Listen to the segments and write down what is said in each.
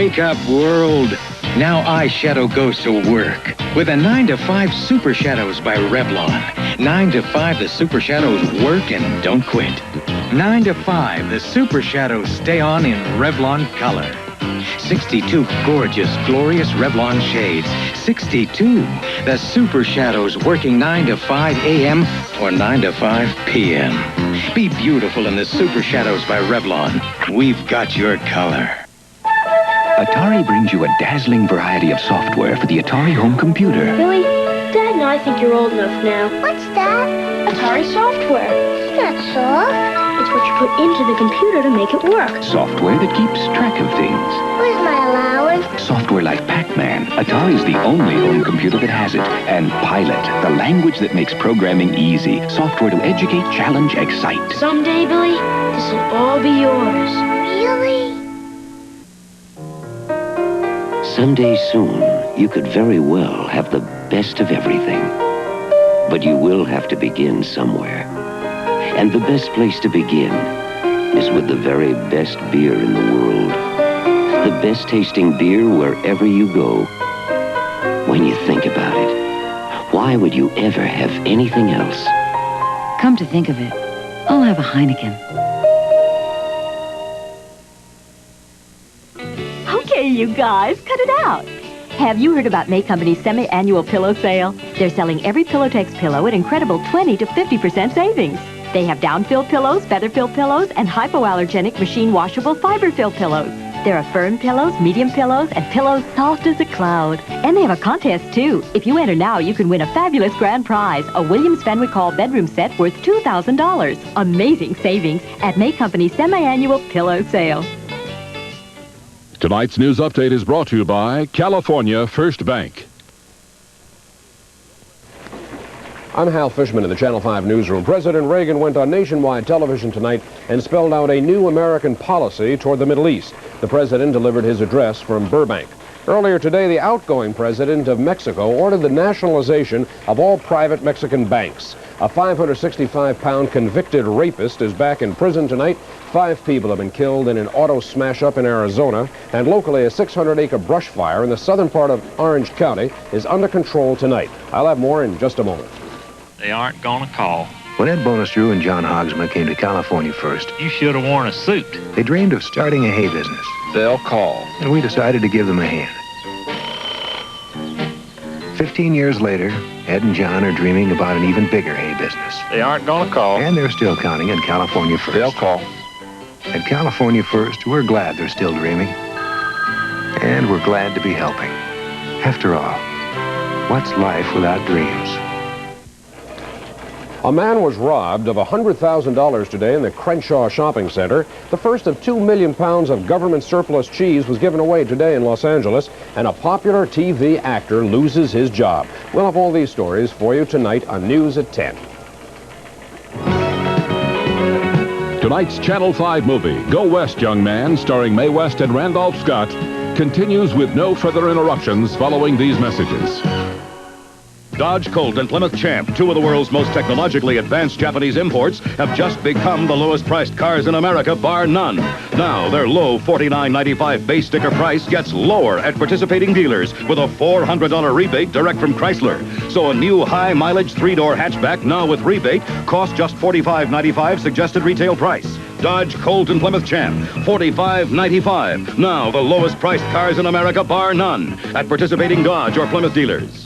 Wake up, world. Now eyeshadow goes to work with a 9 to 5 Super Shadows by Revlon. 9 to 5, the Super Shadows work and don't quit. 9 to 5, the Super Shadows stay on in Revlon color. 62 gorgeous, glorious Revlon shades. 62, the Super Shadows working 9 to 5 a.m. or 9 to 5 p.m. Be beautiful in the Super Shadows by Revlon. We've got your color. Atari brings you a dazzling variety of software for the Atari home computer. Billy, Dad and I think you're old enough now. What's that? Atari software. It's not soft. It's what you put into the computer to make it work. Software that keeps track of things. Where's my allowance? Software like Pac-Man. Atari's the only home computer that has it. And Pilot, the language that makes programming easy. Software to educate, challenge, excite. Someday, Billy, this will all be yours. Really? Someday soon, you could very well have the best of everything. But you will have to begin somewhere. And the best place to begin is with the very best beer in the world. The best tasting beer wherever you go. When you think about it, why would you ever have anything else? Come to think of it, I'll have a Heineken. Okay, you guys, cut it out. Have you heard about Mae Company's semi-annual pillow sale? They're selling every Pillowtex pillow at incredible 20 to 50% savings. They have down-filled pillows, feather-filled pillows, and hypoallergenic machine-washable fiber-filled pillows. There are firm pillows, medium pillows, and pillows soft as a cloud. And they have a contest, too. If you enter now, you can win a fabulous grand prize, a Williams Fenwick Hall bedroom set worth $2,000. Amazing savings at Mae Company's semi-annual pillow sale. Tonight's news update is brought to you by California First Bank. I'm Hal Fishman in the Channel 5 newsroom. President Reagan went on nationwide television tonight and spelled out a new American policy toward the Middle East. The president delivered his address from Burbank. Earlier today, the outgoing president of Mexico ordered the nationalization of all private Mexican banks. A 565-pound convicted rapist is back in prison tonight. 5 people have been killed in an auto smash-up in Arizona. And locally, a 600-acre brush fire in the southern part of Orange County is under control tonight. I'll have more in just a moment. They aren't going to call. When Ed Bonestrew and John Hogsma came to California first, You should have worn a suit. they dreamed of starting a hay business. They'll call. And we decided to give them a hand. 15 years later, Ed and John are dreaming about an even bigger hay business. They aren't going to call. And they're still counting on California First. They'll call. At California First, we're glad they're still dreaming. And we're glad to be helping. After all, what's life without dreams? A man was robbed of $100,000 today in the Crenshaw Shopping Center. The first of 2 million pounds of government surplus cheese was given away today in Los Angeles, and a popular TV actor loses his job. We'll have all these stories for you tonight on News at 10. Tonight's Channel 5 movie, Go West, Young Man, starring Mae West and Randolph Scott, continues with no further interruptions following these messages. Dodge, Colt, and Plymouth Champ, 2 of the world's most technologically advanced Japanese imports, have just become the lowest-priced cars in America, bar none. Now, their low $49.95 base sticker price gets lower at participating dealers with a $400 rebate direct from Chrysler. So a new high-mileage 3-door hatchback, now with rebate, costs just $45.95 suggested retail price. Dodge, Colt, and Plymouth Champ, $45.95. Now, the lowest-priced cars in America, bar none, at participating Dodge or Plymouth dealers.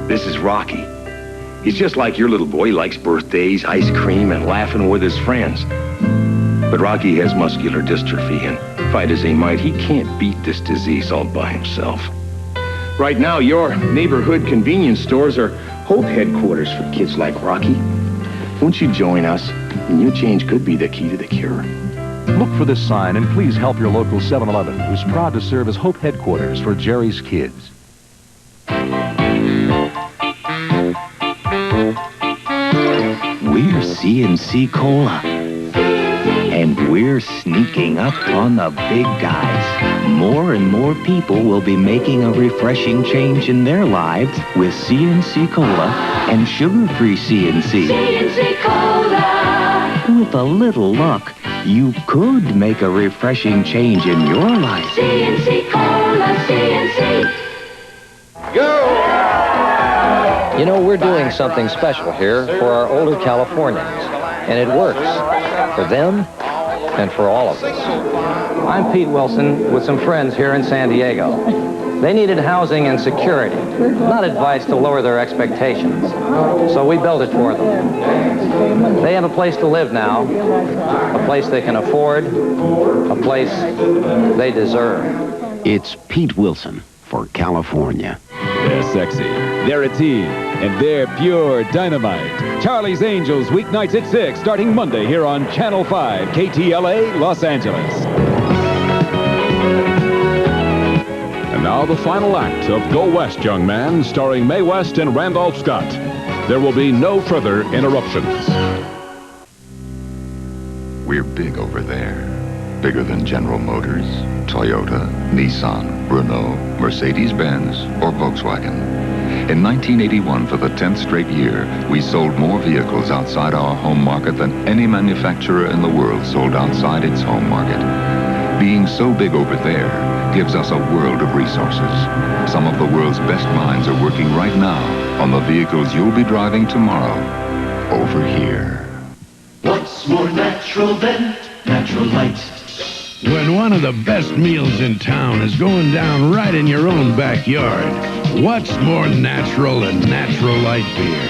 This is Rocky. He's just like your little boy. He likes birthdays, ice cream, and laughing with his friends. But Rocky has muscular dystrophy, and fight as he might, he can't beat this disease all by himself. Right now, your neighborhood convenience stores are hope headquarters for kids like Rocky. Won't you join us? And your change could be the key to the cure. Look for this sign and please help your local 7-Eleven, who's proud to serve as hope headquarters for Jerry's kids. We're CNC Cola, and we're sneaking up on the big guys. More and more people will be making a refreshing change in their lives with CNC Cola and sugar-free CNC. CNC Cola. With a little luck, you could make a refreshing change in your life. CNC Cola, CNC. You know, we're doing something special here for our older Californians, and it works for them and for all of us. I'm Pete Wilson with some friends here in San Diego. They needed housing and security, not advice to lower their expectations. So we built it for them. They have a place to live now, a place they can afford, a place they deserve. It's Pete Wilson for California. They're sexy, they're a team, and they're pure dynamite. Charlie's Angels, weeknights at 6, starting Monday here on Channel 5, KTLA, Los Angeles. And now the final act of Go West, Young Man, starring Mae West and Randolph Scott. There will be no further interruptions. We're big over there. Bigger than General Motors, Toyota, Nissan, Renault, Mercedes-Benz, or Volkswagen. In 1981, for the 10th straight year, we sold more vehicles outside our home market than any manufacturer in the world sold outside its home market. Being so big over there gives us a world of resources. Some of the world's best minds are working right now on the vehicles you'll be driving tomorrow over here. What's more natural than natural light? When one of the best meals in town is going down right in your own backyard, what's more natural than Natural Light beer?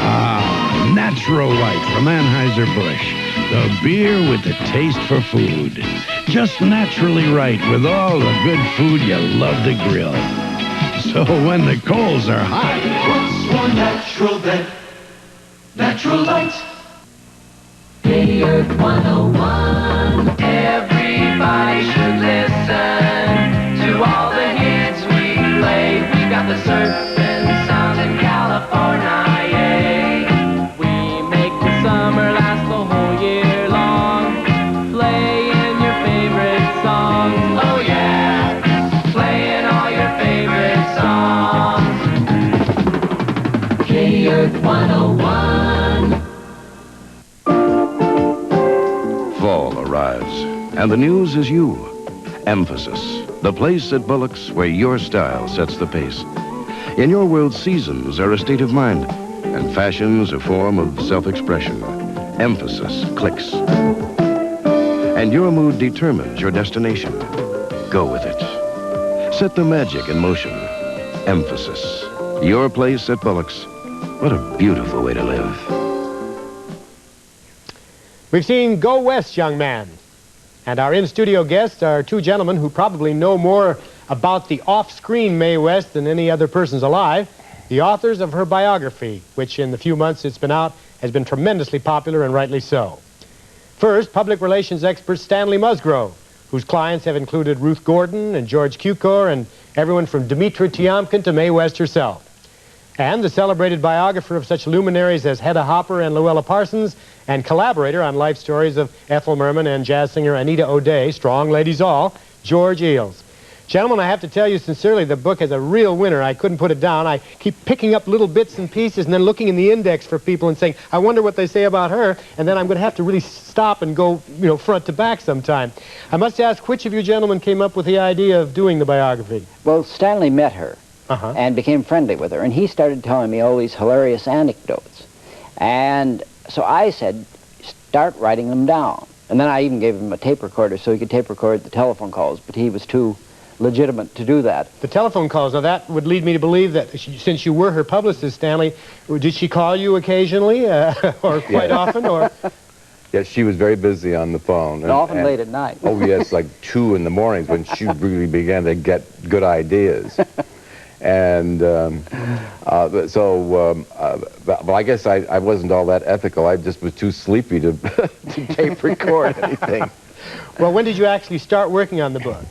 Ah, Natural Light from Anheuser-Busch. The beer with the taste for food. Just naturally right with all the good food you love to grill. So when the coals are hot... What's more natural than Natural Light? Hey, Earth 101. Everybody should listen to all the hits we play. We got the surfing sound in California, yay. We make the summer last the whole year long. Playing your favorite songs, oh yeah. Playing all your favorite songs. Hey, Earth 101. Fall arrives, and the news is you. Emphasis, the place at Bullock's where your style sets the pace. In your world, seasons are a state of mind, and fashion's a form of self-expression. Emphasis clicks. And your mood determines your destination. Go with it. Set the magic in motion. Emphasis. Your place at Bullock's. What a beautiful way to live. We've seen Go West, Young Man. And our in-studio guests are two gentlemen who probably know more about the off-screen Mae West than any other persons alive, the authors of her biography, which in the few months it's been out has been tremendously popular and rightly so. First, public relations expert Stanley Musgrove, whose clients have included Ruth Gordon and George Cukor and everyone from Dmitri Tiomkin to Mae West herself. And the celebrated biographer of such luminaries as Hedda Hopper and Luella Parsons, and collaborator on life stories of Ethel Merman and jazz singer Anita O'Day, strong ladies all, George Eales. Gentlemen, I have to tell you sincerely, the book is a real winner. I couldn't put it down. I keep picking up little bits and pieces and then looking in the index for people and saying, I wonder what they say about her, and then I'm going to have to really stop and go, front to back sometime. I must ask, which of you gentlemen came up with the idea of doing the biography? Well, Stanley met her and became friendly with her, and he started telling me all these hilarious anecdotes. And so I said, start writing them down. And then I even gave him a tape recorder so he could tape record the telephone calls, but he was too legitimate to do that. The telephone calls, now that would lead me to believe that since you were her publicist, Stanley, did she call you occasionally or quite often? Or? Yes, she was very busy on the phone. And often late at night. Oh, yes, like 2 in the mornings when she really began to get good ideas. And but I guess I wasn't all that ethical. I just was too sleepy to tape record anything. Well, when did you actually start working on the book?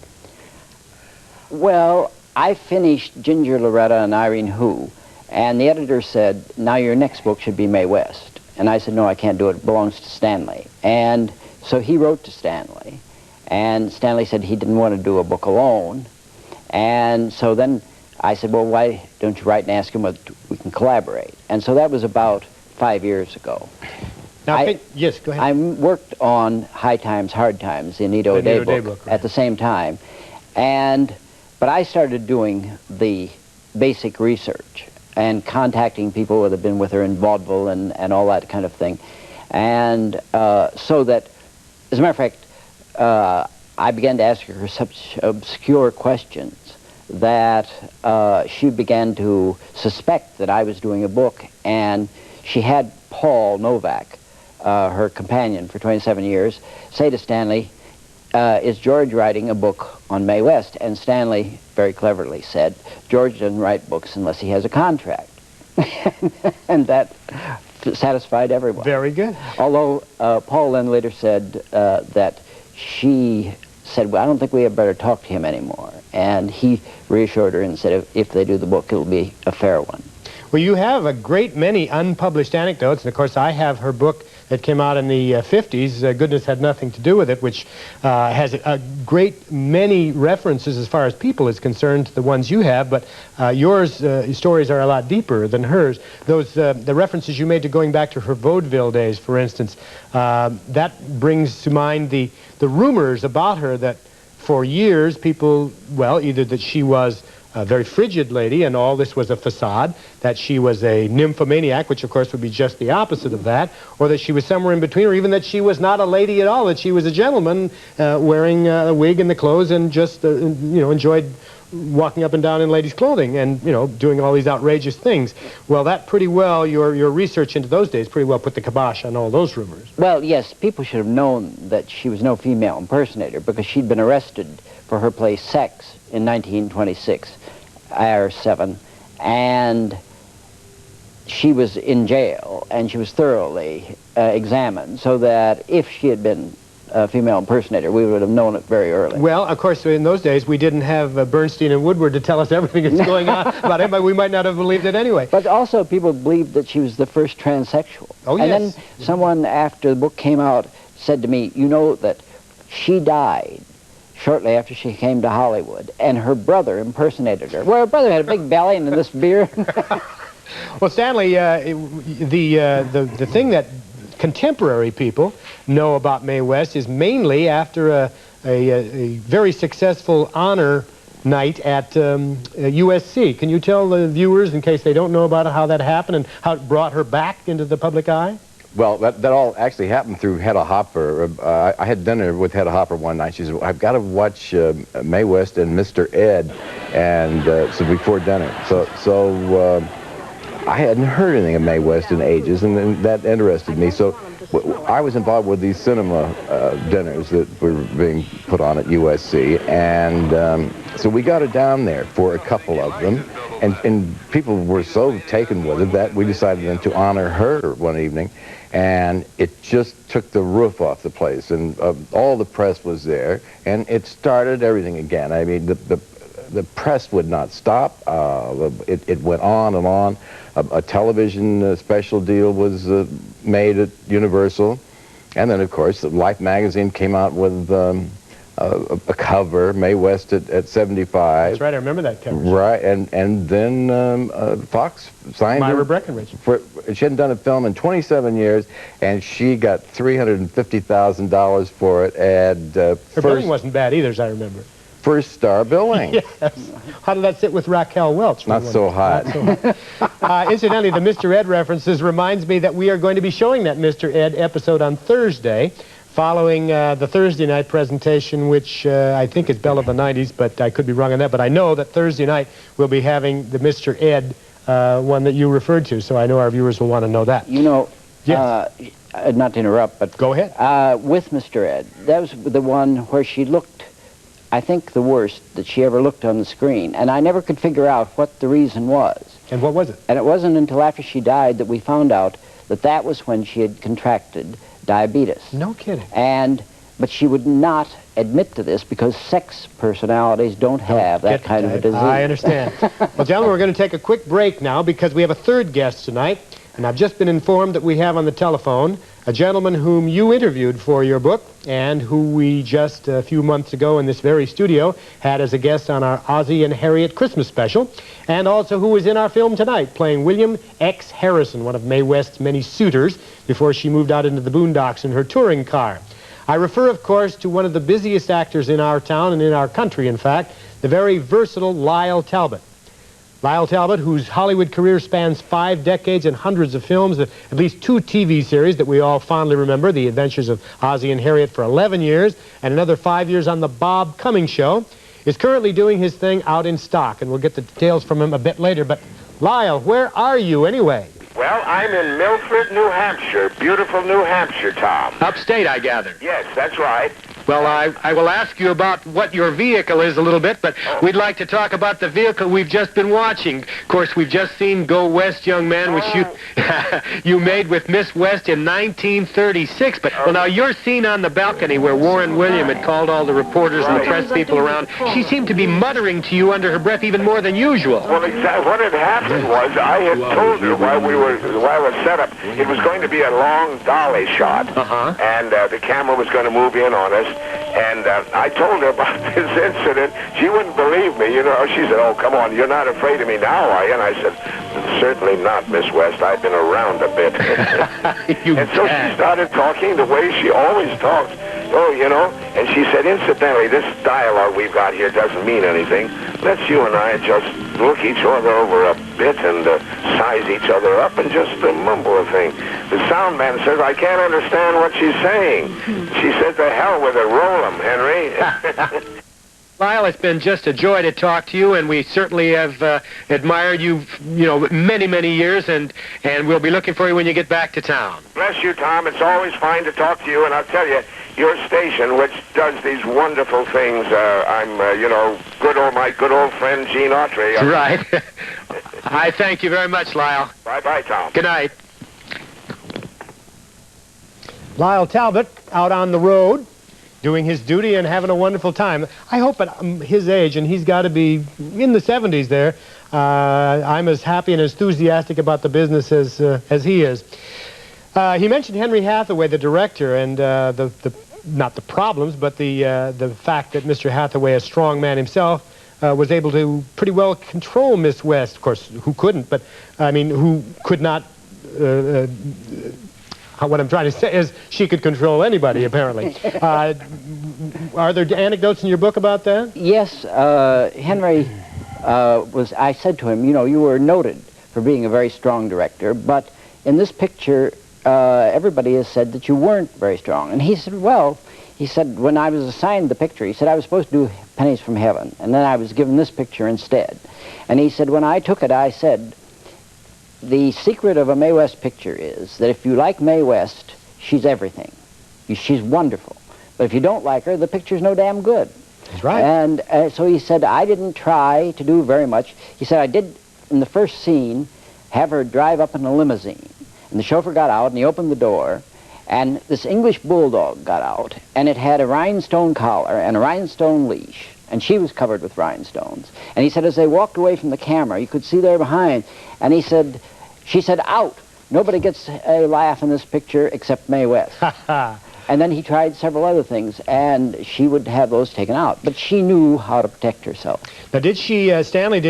Well, I finished Ginger Loretta and Irene Who, and the editor said, now your next book should be Mae West. And I said, no, I can't do it. It belongs to Stanley. And so he wrote to Stanley, and Stanley said he didn't want to do a book alone. And so then I said, well, why don't you write and ask him whether we can collaborate? And so that was about 5 years ago. Now, yes, go ahead. I worked on High Times, Hard Times, the Anito Day book right. at the same time. But I started doing the basic research and contacting people that have been with her in vaudeville and all that kind of thing. And so that, as a matter of fact, I began to ask her such obscure questions that she began to suspect that I was doing a book. And she had Paul Novak, her companion for 27 years, say to Stanley, is George writing a book on Mae West? And Stanley very cleverly said, George doesn't write books unless he has a contract. And that satisfied everyone. Very good. Although Paul then later said that she said, well, I don't think we had better talk to him anymore. And he reassured her and said, if they do the book, it'll be a fair one. Well, you have a great many unpublished anecdotes, and of course I have her book that came out in the 50s, Goodness Had Nothing to Do with It, which has a great many references as far as people is concerned to the ones you have, but yours stories are a lot deeper than hers. Those the references you made to going back to her vaudeville days, for instance, that brings to mind the rumors about her that for years people, well, either that she was a very frigid lady and all this was a facade, that she was a nymphomaniac, which of course would be just the opposite of that, or that she was somewhere in between, or even that she was not a lady at all, that she was a gentleman wearing a wig and the clothes and just, enjoyed walking up and down in ladies' clothing and, doing all these outrageous things. Well, that pretty well, your research into those days pretty well put the kibosh on all those rumors. Well, yes, people should have known that she was no female impersonator because she'd been arrested for her play Sex in 1926, IR7, and she was in jail and she was thoroughly examined, so that if she had been a female impersonator, we would have known it very early. Well, of course, in those days, we didn't have Bernstein and Woodward to tell us everything that's going on about it, but we might not have believed it anyway. But also, people believed that she was the first transsexual. Oh, and yes. Then someone, after the book came out, said to me, you know that she died shortly after she came to Hollywood, and her brother impersonated her. Well, her brother had a big belly and this beard. Well, Stanley, the thing that contemporary people know about Mae West is mainly after a very successful honor night at USC. Can you tell the viewers, in case they don't know about it, how that happened and how it brought her back into the public eye? Well, that all actually happened through Hedda Hopper. I had dinner with Hedda Hopper one night. She said, I've got to watch Mae West and Mr. Ed, and so before dinner. So I hadn't heard anything of Mae West in ages, and that interested me. So I was involved with these cinema dinners that were being put on at USC, and so we got her down there for a couple of them, and people were so taken with it that we decided then to honor her one evening, and it just took the roof off the place, and all the press was there, and it started everything again. I mean, the press would not stop. It went on and on. A television special deal was made at Universal. And then, of course, Life magazine came out with a cover, Mae West at 75. That's right, I remember that cover. Right, and then Fox signed Myra her. Breckenridge. She hadn't done a film in 27 years, and she got $350,000 for it. And her billing wasn't bad either, as I remember. First star billing. Yes. How did that sit with Raquel Welch? Not so hot. Incidentally, the Mr. Ed references reminds me that we are going to be showing that Mr. Ed episode on Thursday, following the Thursday night presentation, which I think is Belle of the 90s, but I could be wrong on that. But I know that Thursday night we'll be having the Mr. Ed one that you referred to, so I know our viewers will want to know that. You know, yes. Not to interrupt, but... Go ahead. With Mr. Ed, that was the one where she looked, I think, the worst that she ever looked on the screen. And I never could figure out what the reason was. And what was it? And it wasn't until after she died that we found out that that was when she had contracted diabetes. No kidding. But she would not admit to this because sex personalities don't have that kind of a disease. I understand. Well, gentlemen, we're going to take a quick break now because we have a third guest tonight. And I've just been informed that we have on the telephone a gentleman whom you interviewed for your book and who we just a few months ago in this very studio had as a guest on our Ozzie and Harriet Christmas special, and also who is in our film tonight playing William X. Harrison, one of Mae West's many suitors before she moved out into the boondocks in her touring car. I refer, of course, to one of the busiest actors in our town and in our country, in fact, the very versatile Lyle Talbot. Lyle Talbot, whose Hollywood career spans 5 decades and hundreds of films, at least 2 TV series that we all fondly remember, The Adventures of Ozzie and Harriet for 11 years, and another 5 years on The Bob Cummings Show, is currently doing his thing out in stock, and we'll get the details from him a bit later. But, Lyle, where are you anyway? Well, I'm in Milford, New Hampshire. Beautiful New Hampshire, Tom. Upstate, I gather. Yes, that's right. Well, I will ask you about what your vehicle is a little bit, but we'd like to talk about the vehicle we've just been watching. Of course, we've just seen Go West, Young Man, which you made with Miss West in 1936. But, well, now, your scene on the balcony where Warren William had called all the reporters and the press people around, she seemed to be muttering to you under her breath even more than usual. Well, exactly. What had happened was I had told her while it was set up, it was going to be a long dolly shot, and the camera was going to move in on us. And I told her about this incident. She wouldn't believe me, you know. She said, "Oh, come on, you're not afraid of me now, are you?" And I said, "Certainly not, Miss West. I've been around a bit." And so she started talking the way she always talks. Oh, you know, and she said, "Incidentally, this dialogue we've got here doesn't mean anything. Let's you and I just look each other over a bit and size each other up and just mumble a thing." The sound man says, "I can't understand what she's saying." She said, "To hell with it, roll 'em, Henry." Lyle, it's been just a joy to talk to you, and we certainly have admired you, you know, many, many years, and we'll be looking for you when you get back to town. Bless you, Tom. It's always fine to talk to you, and I'll tell you, your station, which does these wonderful things, I'm, you know, my good old friend Gene Autry. Right. I thank you very much, Lyle. Bye-bye, Tom. Good night. Lyle Talbot out on the road, doing his duty and having a wonderful time. I hope at his age, and he's got to be in the 70s there, I'm as happy and enthusiastic about the business as he is. He mentioned Henry Hathaway, the director, and not the problems, but the fact that Mr. Hathaway, a strong man himself, was able to pretty well control Miss West. Of course, who couldn't, but I mean, who could not... what I'm trying to say is she could control anybody, apparently. Are there anecdotes in your book about that? Yes, Henry I said to him, you know, you were noted for being a very strong director, but in this picture, everybody has said that you weren't very strong. And he said, well, he said, when I was assigned the picture, he said, I was supposed to do Pennies from Heaven, and then I was given this picture instead. And he said, when I took it, I said, the secret of a Mae West picture is that if you like Mae West, she's everything. She's wonderful. But if you don't like her, the picture's no damn good. That's right. And so he said, I didn't try to do very much. He said, I did, in the first scene, have her drive up in a limousine. And the chauffeur got out, and he opened the door, and this English bulldog got out, and it had a rhinestone collar and a rhinestone leash, and she was covered with rhinestones. And he said, as they walked away from the camera, you could see there behind, and he said, she said, out. Nobody gets a laugh in this picture except Mae West. And then he tried several other things, and she would have those taken out. But she knew how to protect herself. Now, did she, Stanley,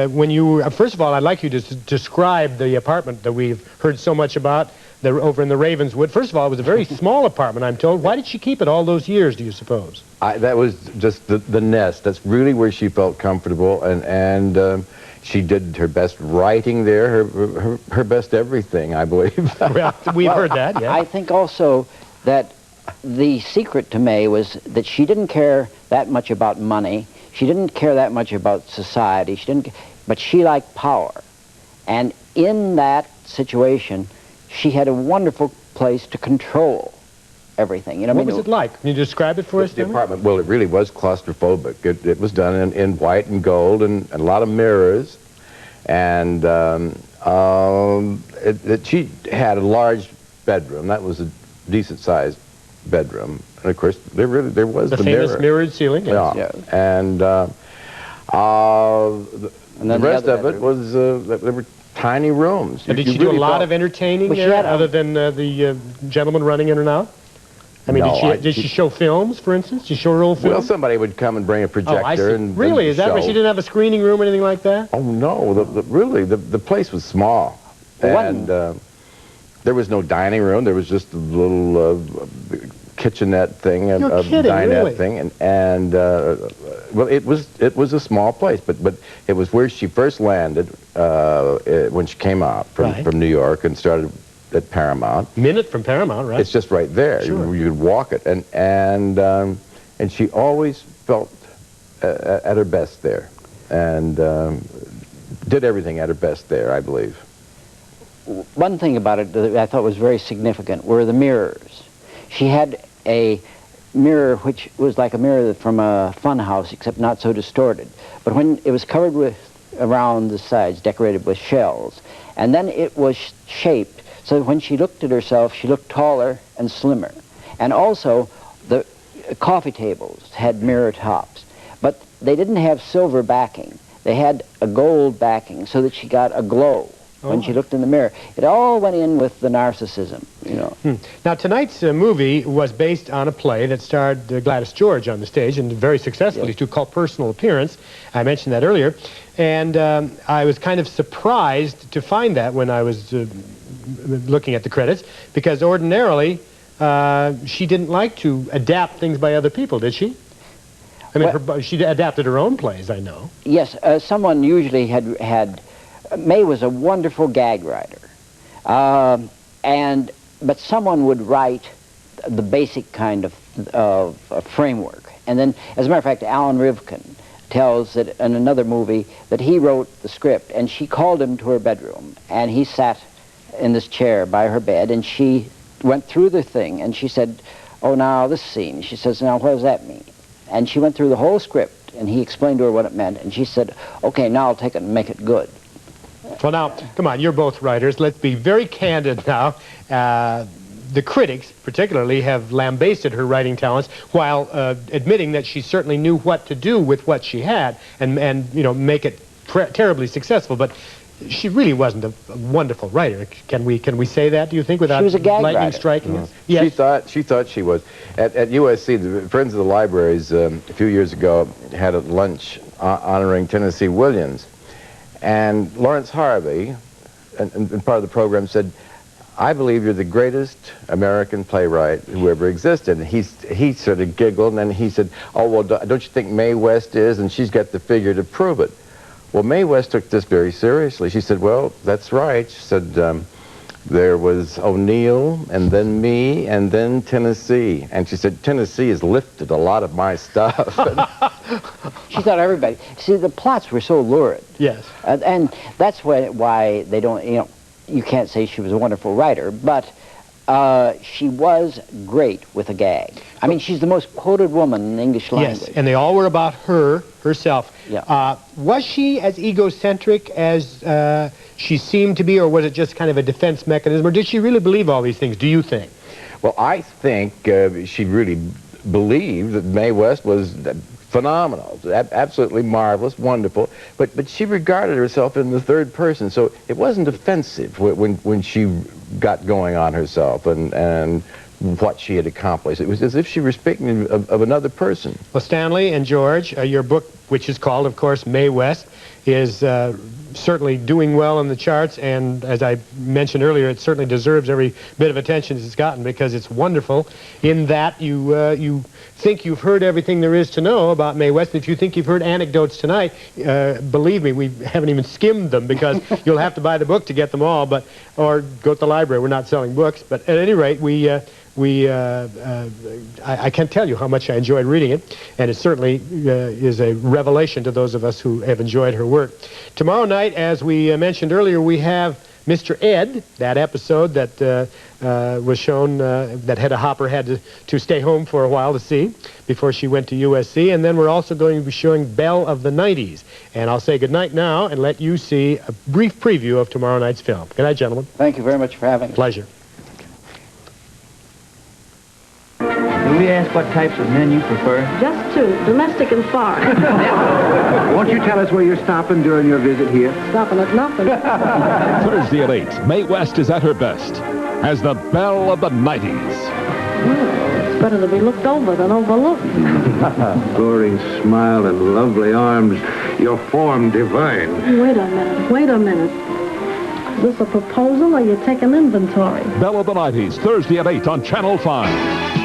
when you were, first of all, I'd like you to describe the apartment that we've heard so much about over in the Ravenswood. First of all, it was a very small apartment, I'm told. Why did she keep it all those years, do you suppose? That was just the nest. That's really where she felt comfortable, and she did her best writing there, her best everything, I believe. Well, we've heard that, yeah. I think also that the secret to Mae was that she didn't care that much about money. She didn't care that much about society. But she liked power. And in that situation, she had a wonderful place to control everything. You know, what was it like? Can you describe it for us? The apartment, well, it really was claustrophobic. It was done in white and gold and a lot of mirrors. And she had a large bedroom. That was a decent-sized bedroom. And, of course, there was the famous mirror. Mirrored ceiling, yes. Yeah. And the rest of it was, there were tiny rooms. Did she do a lot of entertaining there, other than the gentleman running in and out? I mean, No, did she show films, for instance? Did she show her old films? Well, somebody would come and bring a projector. Oh, I see. And Really? and Is that why show. she didn't have a screening room or anything like that? Oh, no. Really, the place was small. And there was no dining room. There was just a little kitchenette thing, You're a kidding, dinette really? thing. Well, it was a small place, but it was where she first landed when she came out from New York and started at Paramount. Minute from Paramount, right? It's just right there. Sure. You could walk it, and she always felt at her best there, and did everything at her best there, I believe. One thing about it that I thought was very significant were the mirrors. She had a mirror which was like a mirror from a fun house, except not so distorted. But when it was covered with, around the sides, decorated with shells, and then it was shaped so that when she looked at herself, she looked taller and slimmer. And also, the coffee tables had mirror tops, but they didn't have silver backing. They had a gold backing so that she got a glow when she looked in the mirror. It all went in with the narcissism, you know. Now, tonight's movie was based on a play that starred Gladys George on the stage, and very successfully, too, called Personal Appearance. I mentioned that earlier. And I was kind of surprised to find that when I was looking at the credits, because ordinarily she didn't like to adapt things by other people, did she? I mean, she adapted her own plays, I know. Yes, someone usually had Mae was a wonderful gag writer, but someone would write the basic kind of framework. And then, as a matter of fact, Alan Rivkin tells that in another movie that he wrote the script, and she called him to her bedroom, and he sat in this chair by her bed, and she went through the thing, and she said, "Oh, now this scene." She says, "Now what does that mean?" And she went through the whole script, and he explained to her what it meant, and she said, "Okay, now I'll take it and make it good." Well, now, come on, you're both writers. Let's be very candid now. The critics, particularly, have lambasted her writing talents while admitting that she certainly knew what to do with what she had and you know, make it terribly successful. But she really wasn't a wonderful writer. Can we say that, do you think, without she was a gag lightning writer. striking us? Yes. She thought she was. At USC, the Friends of the Libraries a few years ago had a lunch honoring Tennessee Williams. And Lawrence Harvey, and part of the program, said, "I believe you're the greatest American playwright who ever existed." And he sort of giggled, and then he said, "Oh, well, don't you think Mae West is? And she's got the figure to prove it." Well, Mae West took this very seriously. She said, "Well, that's right." She said, there was O'Neill, and then me, and then Tennessee. And she said, "Tennessee has lifted a lot of my stuff." She thought everybody. See, the plots were so lurid. Yes. And that's why they don't, you know, you can't say she was a wonderful writer, but she was great with a gag. I mean, she's the most quoted woman in the English language. Yes, and they all were about herself. Yeah. Was she as egocentric as she seemed to be, or was it just kind of a defense mechanism, or did she really believe all these things, do you think? Well, I think she really believed that Mae West was phenomenal, absolutely marvelous, wonderful, but she regarded herself in the third person, so it wasn't offensive when she got going on herself and what she had accomplished. It was as if she was speaking of another person. Well, Stanley and George, your book, which is called, of course, Mae West, is certainly doing well in the charts, and as I mentioned earlier, it certainly deserves every bit of attention it's gotten, because it's wonderful in that you think you've heard everything there is to know about Mae West. If you think you've heard anecdotes tonight, believe me, we haven't even skimmed them, because you'll have to buy the book to get them all, or go to the library. We're not selling books, but at any rate, I can't tell you how much I enjoyed reading it, and it certainly is a revelation to those of us who have enjoyed her work. Tomorrow night, as we mentioned earlier, we have Mr. Ed, that episode that was shown that Hedda Hopper had to stay home for a while to see before she went to USC, and then we're also going to be showing Belle of the 90s. And I'll say goodnight now and let you see a brief preview of tomorrow night's film. Good night, gentlemen. Thank you very much for having me. Pleasure. We ask what types of men you prefer? Just two, domestic and foreign. Won't you tell us where you're stopping during your visit here? Stopping at nothing. Thursday at 8, Mae West is at her best as the belle of the 90s. It's better to be looked over than overlooked. Alluring smile and lovely arms, your form divine. Wait a minute. Is this a proposal or you taking inventory? Belle of the 90s, Thursday at 8 on Channel 5.